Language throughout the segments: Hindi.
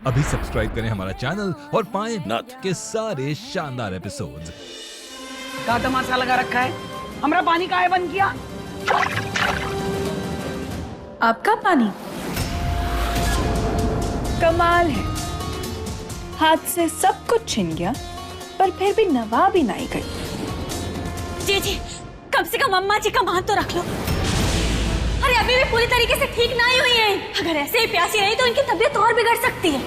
अभी सब्सक्राइब करें हमारा चैनल और पाएं नाथ के सारे शानदार एपिसोड्स। क्या तमाशा लगा रखा है? हमरा पानी काहे बंद किया? आपका पानी कमाल है, हाथ से सब कुछ छिन गया पर फिर भी नवाब ही नहीं गई। जी जी, कम से कम अम्मा जी का मान तो रख लो। अरे अभी भी पूरी तरीके से ठीक नहीं हुई है। अगर ऐसे ही प्यासी रही तो इनकी तबीयत और बिगड़ सकती है।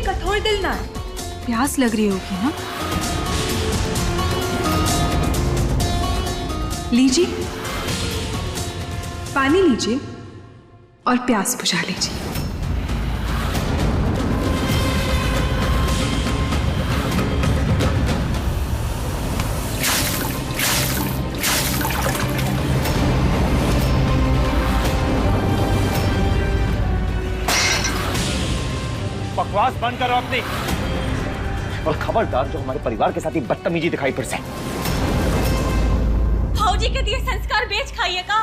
कठोर दिल ना है, प्यास लग रही होगी ना? लीजिए पानी लीजिए और प्यास बुझा लीजिए। बकवास बंद करो अपनी, और खबरदार जो हमारे परिवार के साथ ही बदतमीजी दिखाई फिर से। भाऊजी के दिए संस्कार बेच खाइएगा।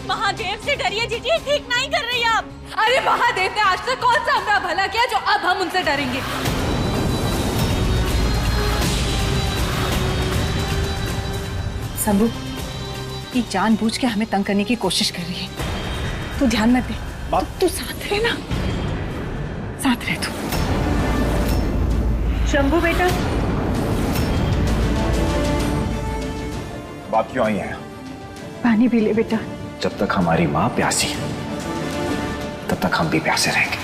महादेव से डरिए जीजी, ठीक नहीं कर रही आप। अरे महादेव ने आज तक कौन सा हमारा भला किया जो अब हम उनसे डरेंगे? शंभू, ये जानबूझ के हमें तंग करने की कोशिश कर रही है। तू ध्यान मत दे, तू साथ रहे ना, साथ रहे तू। शंभू बेटा, बात क्यों आई है? पानी पी ले बेटा। जब तक हमारी माँ प्यासी है तब तक हम भी प्यासे रहेंगे।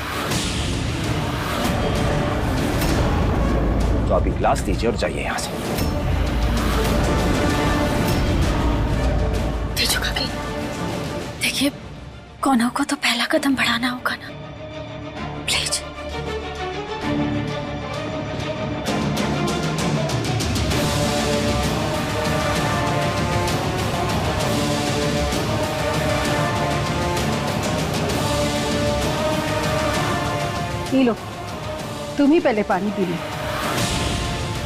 तो अभी गिलास दीजिए और जाइए यहां से। तेजू काकी, देखिए कौनों को तो पहला कदम बढ़ाना होगा ना, प्लीज। पी लो, तुम ही पहले पानी पी लो,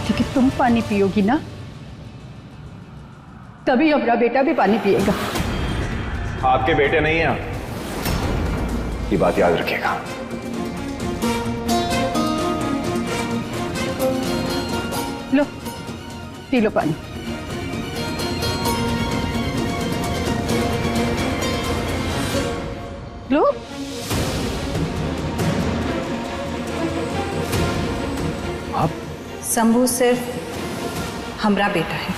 क्योंकि तुम पानी पियोगी ना तभी हमारा बेटा भी पानी पिएगा। आपके बेटे नहीं हैं, ये बात याद रखिएगा। लो पी लो पानी। लो आप शंभू सिर्फ हमारा बेटा है।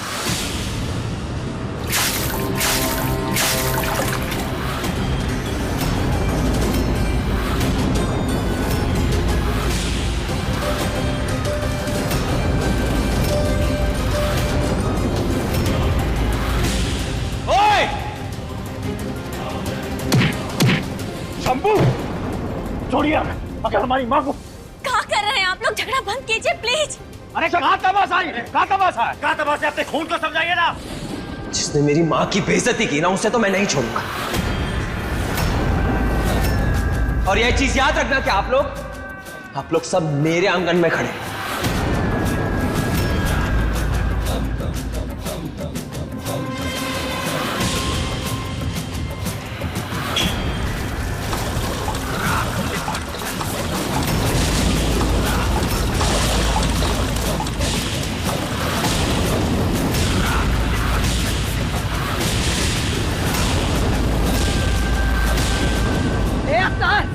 ओए! शंभू, छोड़िए। अगर हमारी माँ को क्या कर रहे हैं आप लोग? झगड़ा बंद कीजिए प्लीज। अरे कहाँ तमाशा है? कहाँ तमाशा है? कहाँ तमाशा? अपने खून को समझाइए ना। जिसने मेरी माँ की बेइज्जती की ना, उसे तो मैं नहीं छोड़ूंगा। और यह चीज याद रखना कि आप लोग सब मेरे आंगन में खड़े हैं।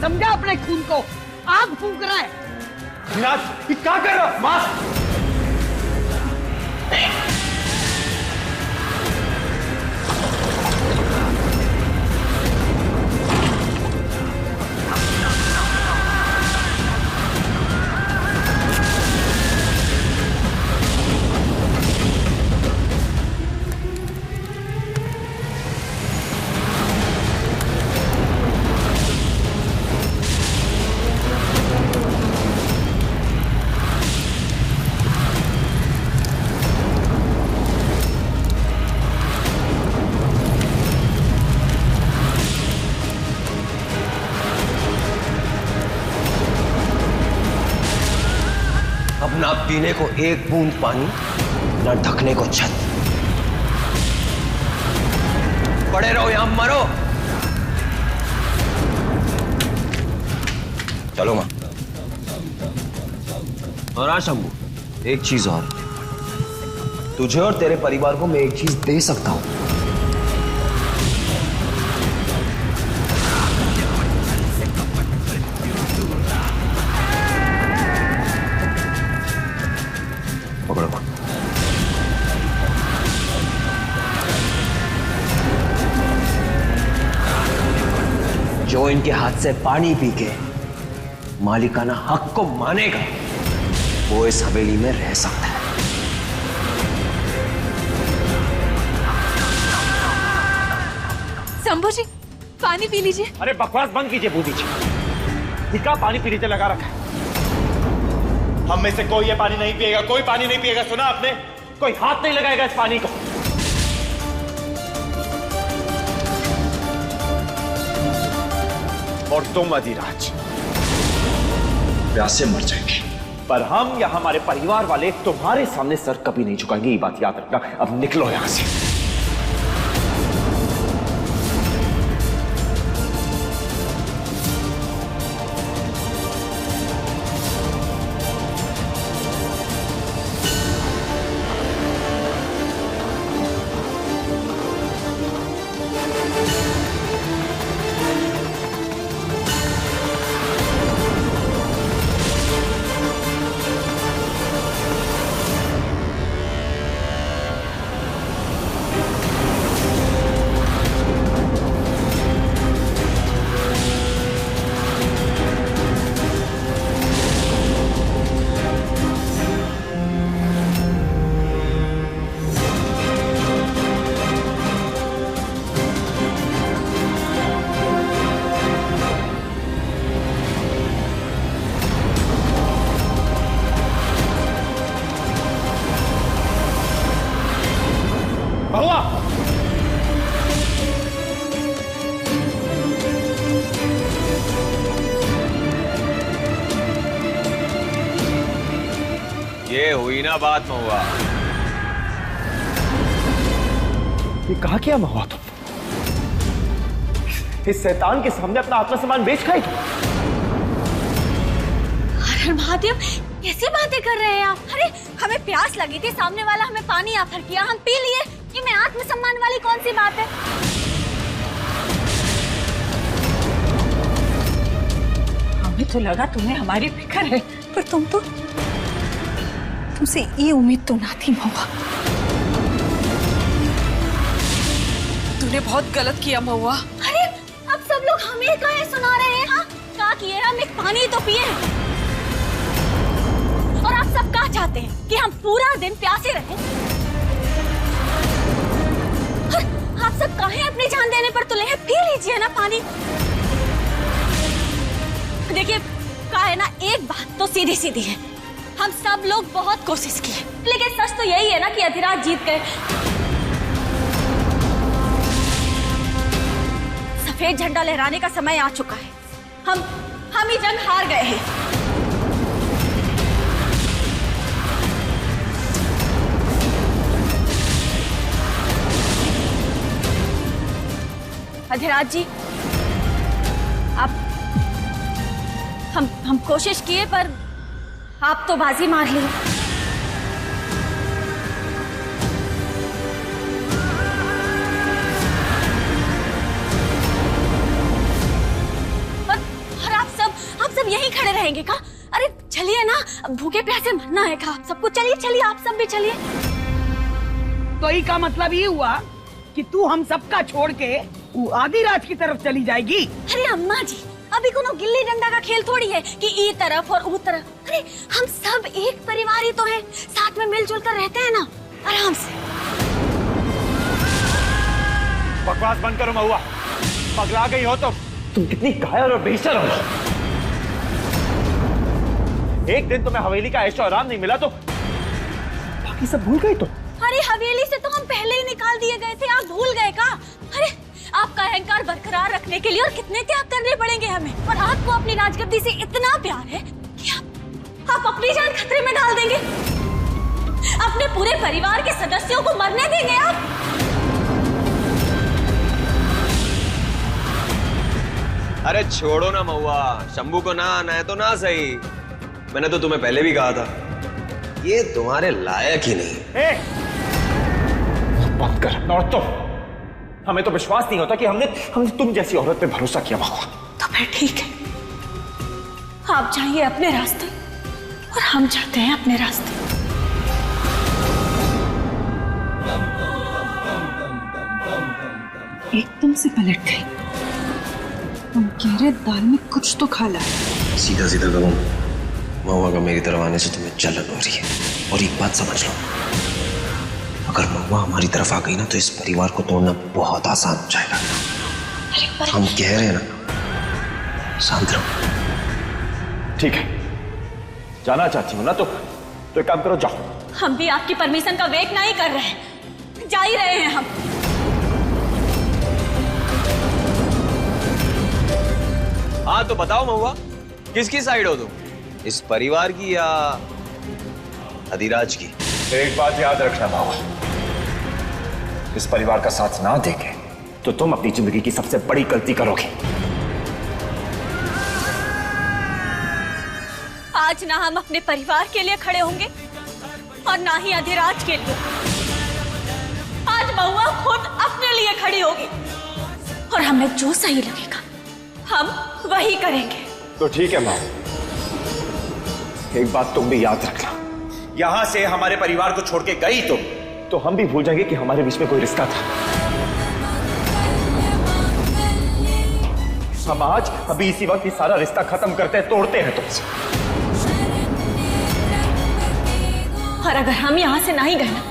समझा अपने खून को, आग फूंक रहा है। विनाश, ये क्या कर रहा बस। अब ना पीने को एक बूंद पानी, ना ढकने को छत। पड़े रहो यहां, मरो। चलो मां। और हाँ शंभू, एक चीज और, तुझे और तेरे परिवार को मैं एक चीज दे सकता हूं। पकड़ो। जो इनके हाथ से पानी पी के मालिकाना हक को मानेगा, वो इस हवेली में रह सकता है। शंभू जी, पानी पी लीजिए। अरे बकवास बंद कीजिए बूढ़ी जी। इसका पानी पीने से लगा रखा है। हम में से कोई ये पानी नहीं पिएगा, कोई पानी नहीं पिएगा, सुना आपने? कोई हाथ नहीं लगाएगा इस पानी को। और तुम अधिराज प्यासे मर जाएंगे, पर हम या हमारे परिवार वाले तुम्हारे सामने सर कभी नहीं झुकाएंगे, ये बात याद रखना। अब निकलो यहां से। ये हुई ना बात महुआ। ये कहा क्या महुआ तुम? इस शैतान के सामने अपना आत्मसम्मान बेच खाई तुम? अरे महादेव, कैसी बातें कर रहे हैं आप? अरे हमें प्यास लगी थी, सामने वाला हमें पानी ऑफर किया, हम पी लिए। इनमें आत्मसम्मान वाली कौन सी बात है? हमें तो लगा तुम्हें हमारी फिक्र है, पर तुमसे ये उम्मीद तो ना थी महुआ। तूने बहुत गलत किया महुआ। अरे अब सब लोग हमें काहे सुना रहे हैं? हाँ, क्या किए? हम एक पानी तो पिए। और आप सब क्या चाहते हैं कि हम पूरा दिन प्यासे रहें? आप सब काहे अपनी जान देने पर तुले हैं? पी लीजिए ना पानी। देखिए क्या है ना, एक बात तो सीधी सीधी है, हम सब लोग बहुत कोशिश की, लेकिन सच तो यही है ना कि अधिराज जीत गए। सफेद झंडा लहराने का समय आ चुका है। हम ही जंग हार गए हैं। अधिराज जी, आप हम कोशिश किए, पर आप तो बाजी मार लिए। और आप सब यहीं खड़े रहेंगे क्या? अरे चलिए ना, अब भूखे प्यासे मरना है खा सबको। चलिए चलिए, आप सब भी चलिए। तो ई का मतलब ये हुआ कि तू हम सबका छोड़ के वो आदिराज की तरफ चली जाएगी। अरे अम्मा जी, अभी कोनो गिल्ली डंडा का खेल थोड़ी है कि ई तरफ और ऊ तरफ। अरे हम सब एक परिवार ही तो हैं, साथ में मिलजुल कर रहते हैं ना, आराम से। बकवास बंद करो महुआ, पगला गई हो तुम कितनी कायर और बेशर्म हो। एक दिन तुम्हें हवेली का ऐशो आराम नहीं मिला तो बाकी सब भूल गए तो। अरे हवेली से तो हम पहले ही निकाल दिए गए थे, आप भूल गए का? अरे आपका अहंकार बरकरार रखने के लिए और कितने त्याग करने पड़ेंगे हमें। और आपको अपनी राजगद्दी से इतना प्यार है कि आप अपनी जान खतरे में डाल देंगे, अपने पूरे परिवार के सदस्यों को मरने देंगे आप। अरे छोड़ो ना महुआ, शंभू को ना आना है तो ना सही। मैंने तो तुम्हें पहले भी कहा था, ये तुम्हारे लायक ही नहीं। बंद कर। और तो हमें तो विश्वास नहीं होता कि हमने तुम जैसी औरत पे भरोसा किया महुआ। तो फिर ठीक है, आप जाइए अपने रास्ते और हम जाते हैं अपने रास्ते। एकदम से पलट गई। तुम कह रहे दाल में कुछ तो खाला है। सीधा सीधा करूं, महुआ का मेरी तरफ आने से तुम्हें जलन हो रही है। और एक बात समझ लो, अगर महुआ हमारी तरफ आ गई ना तो इस परिवार को तोड़ना बहुत आसान हो जाएगा। हम कह रहे हैं ना, शांत रहो। ठीक है, जाना चाहती हूँ ना तो एक काम करो, जाओ। हम भी आपकी परमिशन का वेट नहीं कर रहे हैं, जा ही रहे हैं हम। हाँ तो बताओ महुआ, किसकी साइड हो तुम, इस परिवार की या अधिराज की? एक बात याद रखना महुआ, इस परिवार का साथ ना देके तो तुम अपनी जिंदगी की सबसे बड़ी गलती करोगे। आज ना हम अपने परिवार के लिए खड़े होंगे और ना ही अधिराज के लिए। आज महुआ खुद अपने लिए खड़ी होगी और हमें जो सही लगेगा हम वही करेंगे। तो ठीक है माँ, एक बात तुम भी याद रखना, यहां से हमारे परिवार को छोड़ के गई तो हम भी भूल जाएंगे कि हमारे बीच में कोई रिश्ता था। हम आज अभी इसी वक्त ये सारा रिश्ता खत्म करते हैं, तोड़ते हैं तुमसे। और अगर हम यहाँ से नहीं गए ना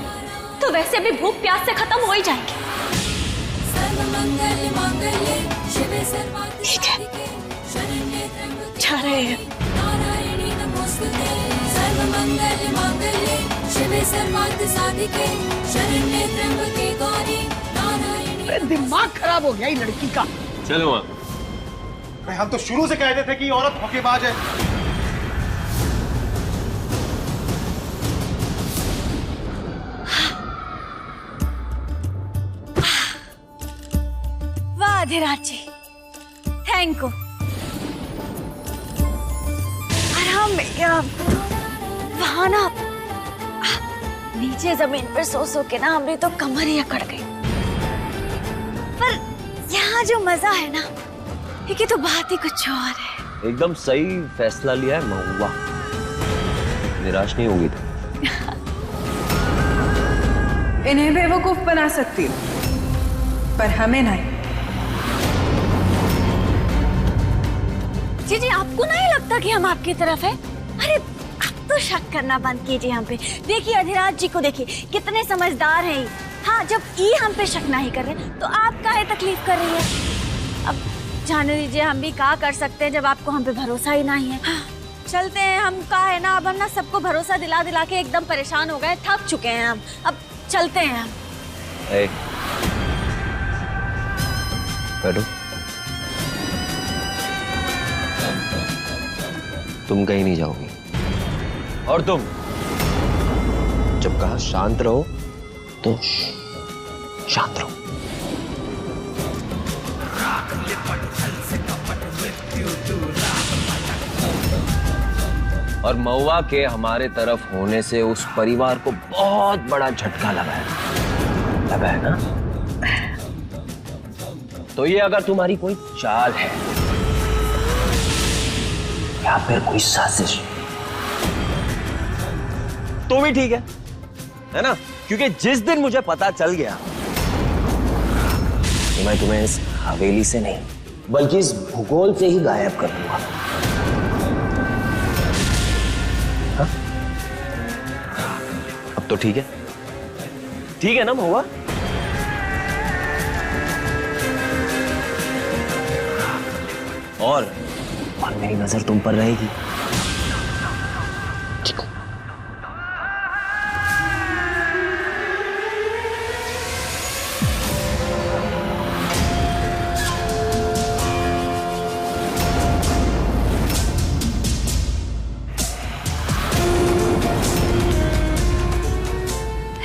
तो वैसे भी भूख प्यास से खत्म हो ही जाएंगे। ठीक है, जा रहे हैं। दिमाग खराब हो गया लड़की का। चलो हम तो शुरू से कहते थे कि औरत धोखेबाज है। वाह अधिराज जी, थैंक यू। और हम वहां ना नीचे जमीन पर सो के ना हमारी तो कमर ही अकड़ गई। पर यहाँ जो मजा है ना, ये तो बात ही कुछ और है। एकदम सही फैसला लिया है महुआ, निराश नहीं होगी तो। इन्हें बेवकूफ बना सकती हूँ पर हमें नहीं। जी आपको नहीं लगता कि हम आपकी तरफ है? अरे आप तो शक करना बंद कीजिए हम पे। देखिए अधिराज जी को देखिए, कितने समझदार हैं ये। हाँ, जब ये हम पे शक नहीं कर रहे तो आप काहे तकलीफ कर रही है? अब जाने दीजिए, हम भी क्या कर सकते हैं जब आपको हम पे भरोसा ही नहीं है। हाँ, चलते हैं हम। का है ना, अब हम ना सबको भरोसा दिला दिला के एकदम परेशान हो गए, थक चुके हैं हम। अब चलते हैं हम। बैठो, तुम कहीं नहीं जाओगी। और तुम जब कहा शांत रहो तो शांत रहो। और महुआ के हमारे तरफ होने से उस परिवार को बहुत बड़ा झटका लगा है ना? तो ये अगर तुम्हारी कोई चाल है या फिर कोई साजिश, तो भी ठीक है ना? क्योंकि जिस दिन मुझे पता चल गया कि मैं तुम्हें इस हवेली से नहीं बल्कि इस भूगोल से ही गायब कर दूंगा। हाँ? अब तो ठीक है ना महुआ? और मेरी नजर तुम पर रहेगी। ठीक है।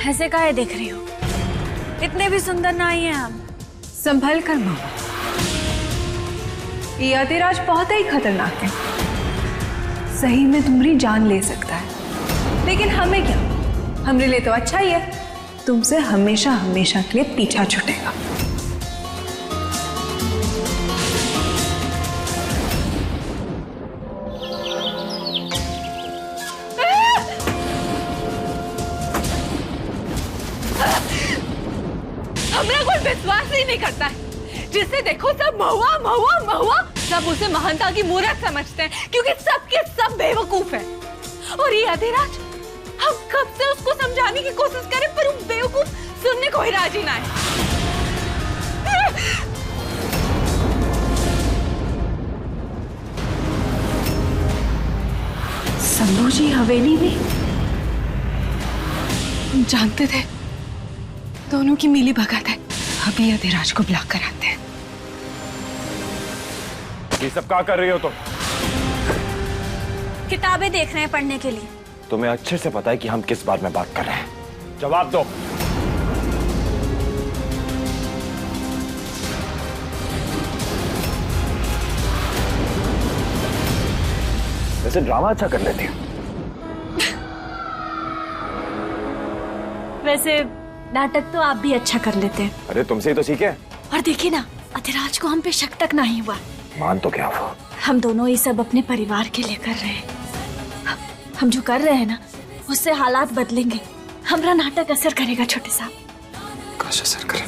ऐसे काहे देख रही हो? इतने भी सुंदर नहीं है हम। संभल कर महुआ, ये अधिराज बहुत ही खतरनाक है, सही में तुम्हारी जान ले सकता है। लेकिन हमें क्या, हमारे लिए तो अच्छा ही है, तुमसे हमेशा हमेशा के लिए पीछा छूटेगा। हमरा कोई विश्वास ही नहीं करता है। जिसे देखो सब महुआ महुआ महुआ, सब उसे महंता की मूर्ख समझते हैं क्योंकि सबके सब बेवकूफ है। और ये अधिराज, हम कब से उसको समझाने की कोशिश करें पर वो बेवकूफ सुनने को ही राजी ना है। शंभू जी हवेली में हम जानते थे दोनों की मिली भगत है। अभी अधिराज को ब्लॉक कराते हैं। ये सब क्या कर रही हो तुम? किताबें देख रहे हैं पढ़ने के लिए। तुम्हें अच्छे से पता है कि हम किस बारे में बात कर रहे हैं। जवाब दो। वैसे ड्रामा अच्छा कर लेती हो। वैसे नाटक तो आप भी अच्छा कर लेते हैं। अरे तुमसे ही तो सीखे। और देखिए ना, अधिराज को हम पे शक तक नहीं हुआ। मान तो क्या वो? हम दोनों ये सब अपने परिवार के लिए कर रहे हैं। हम जो कर रहे हैं ना, उससे हालात बदलेंगे। हमारा नाटक असर करेगा छोटे साहब। कैसे असर करे?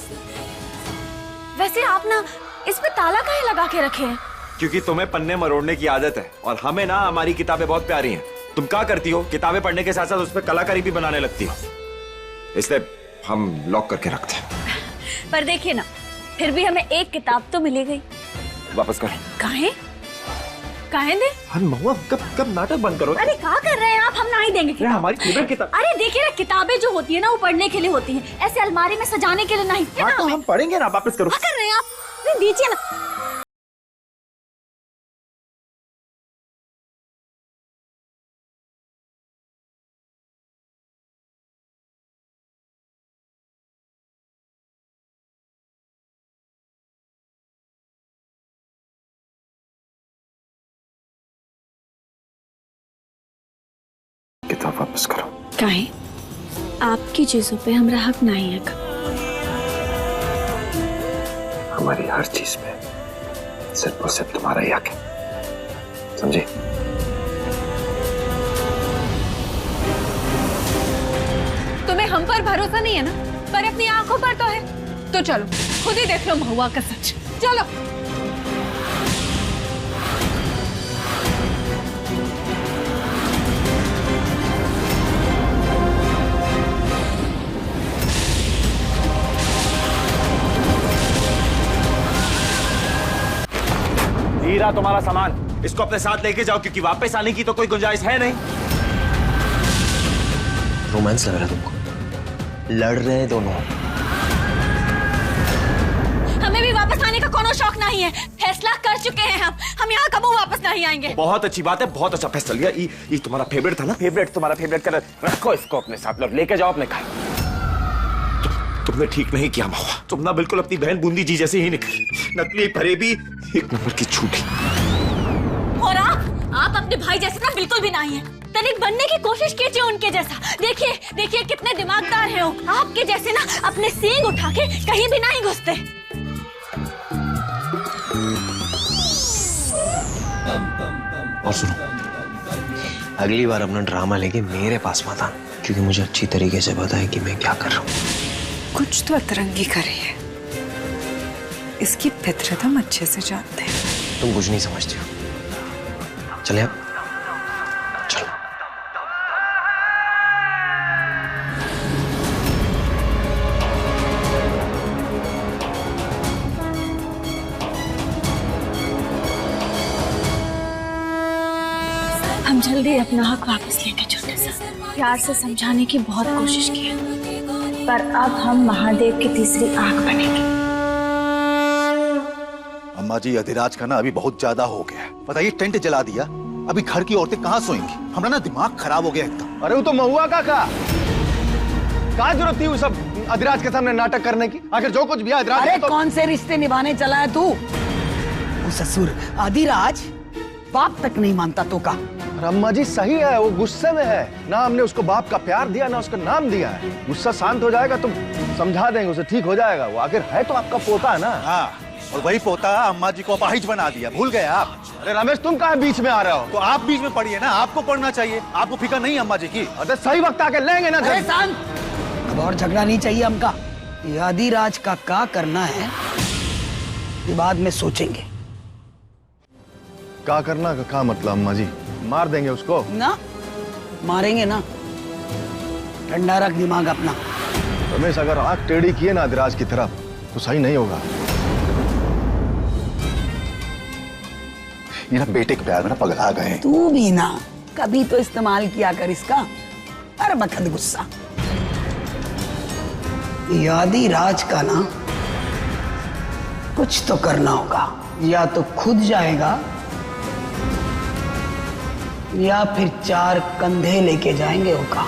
वैसे आप ना इस पे ताला काहे लगा के रखे हैं? क्योंकि तुम्हें पन्ने मरोड़ने की आदत है और हमें ना हमारी किताबें बहुत प्यारी हैं। तुम क्या करती हो, किताबें पढ़ने के साथ साथ उस पर कलाकारी भी बनाने लगती हो, इसलिए हम लॉक करके रखते हैं। पर देखिए ना, फिर भी हमें एक किताब तो मिली गई। वापस करो। काहे? काहे दे? अरे महुआ, कब नाटक बंद करो। अरे क्या कर रहे हैं आप? हम नहीं देंगे किताब। हमारी फेवरेट किताब। अरे देखिए ना, किताबें जो होती है ना वो पढ़ने के लिए होती हैं, ऐसे अलमारी में सजाने के लिए नहीं। हाँ तो हम पढ़ेंगे ना। वापस करो। क्या कर रहे हैं आप? अरे दीजिए ना। किताब वापस करो। काहे? आपकी चीजों पे हमरा हक नहीं है। हमारी हर चीज में सिर्फ और सिर्फ तुम्हारा ही हक है, समझे? तुम्हें हम पर भरोसा नहीं है ना, पर अपनी आंखों पर तो है। तो चलो खुद ही देख लो महुआ का सच। चलो। हीरा तुम्हारा सामान, इसको अपने साथ लेके जाओ क्योंकि वापस आने की तो कोई गुंजाइश है नहीं। रोमांस लग रहा है तुमको? लड़ रहे हैं दोनों। हमें भी वापस आने का कोनो शौक नहीं है। फैसला कर चुके हैं हम यहाँ कभी वापस नहीं आएंगे। बहुत अच्छी बात है, बहुत अच्छा फैसला लिया। ये तुम्हारा फेवरेट था ना? तुम्हारा फेवरेट कलर। रखो इसको अपने साथ और लेके जाओ अपने घर। तुमने ठीक नहीं किया महुआ। तुम ना बिल्कुल अपनी बहन बूंदी जी जैसी ही निकली, नकली फरेबी, एक नंबर की झूठी। और आप अपने भाई जैसे ना बिल्कुल भी नहीं है। तनिक बनने की कोशिश कीजिए उनके जैसा। देखिए कितने दिमागदार हैं वो। आपके जैसे ना अपने सींग उठा के कहीं भी नहीं घुसते। और सुनो, अगली बार अपना ड्रामा लेके मेरे पास मत आना, क्योंकि मुझे अच्छी तरीके से पता है कि मैं क्या कर रहा हूँ। कुछ तो अतरंगी कर रही है, इसकी फितरत हम अच्छे से जानते हैं। तुम कुछ नहीं समझती हो। चले अब, चलो। हम जल्दी अपना हक वापस लेंगे छोटे सा। प्यार से समझाने की बहुत कोशिश की है, पर अब हम महादेव की तीसरी आंख बनेंगे। अम्मा जी, अधिराज का ना अभी बहुत ज्यादा हो गया है। बताइए, टेंट जला दिया, अभी घर की औरतें कहाँ सोएंगी? हमारा ना दिमाग खराब हो गया एकदम। अरे वो तो महुआ का क्या जरूरत थी वो सब अधिराज के सामने नाटक करने की? आखिर जो कुछ भी है अधिराज। अरे तो... कौन से रिश्ते निभाने चला है तू? वो ससुर अधिराज बाप तक नहीं मानता तो का। अम्मा जी सही है, वो गुस्से में है ना। हमने उसको बाप का प्यार दिया ना उसका नाम दिया है। गुस्सा शांत हो जाएगा, तुम समझा देंगे उसे, ठीक हो जाएगा। वो आखिर है तो आपका पोता है ना। हाँ, और वही पोता अम्मा जी को अपाहिज बना दिया, भूल गए आप? अरे रमेश, तुम कहाँ बीच में आ रहे हो? तो आप बीच में पढ़िए ना, आपको पढ़ना चाहिए। आपको फिक्र नहीं अम्मा जी की? अरे सही वक्त आके लेंगे ना। अरे शांत, अब और झगड़ा नहीं चाहिए हमका। ये अधिराज का क्या करना है ये बाद में सोचेंगे। क्या करना का मतलब अम्मा जी? मार देंगे उसको ना? मारेंगे ना, ठंडा रख दिमाग अपना। रमेश, अगर आंख टेढ़ी किए ना अधिराज की तरफ तो सही नहीं होगा। ये ना बेटे के प्यार में ना पगला गए। तू भी ना कभी तो इस्तेमाल किया कर इसका, हर वक्त गुस्सा। अधिराज का ना कुछ तो करना होगा, या तो खुद जाएगा या फिर 4 कंधे लेके जाएंगे होगा।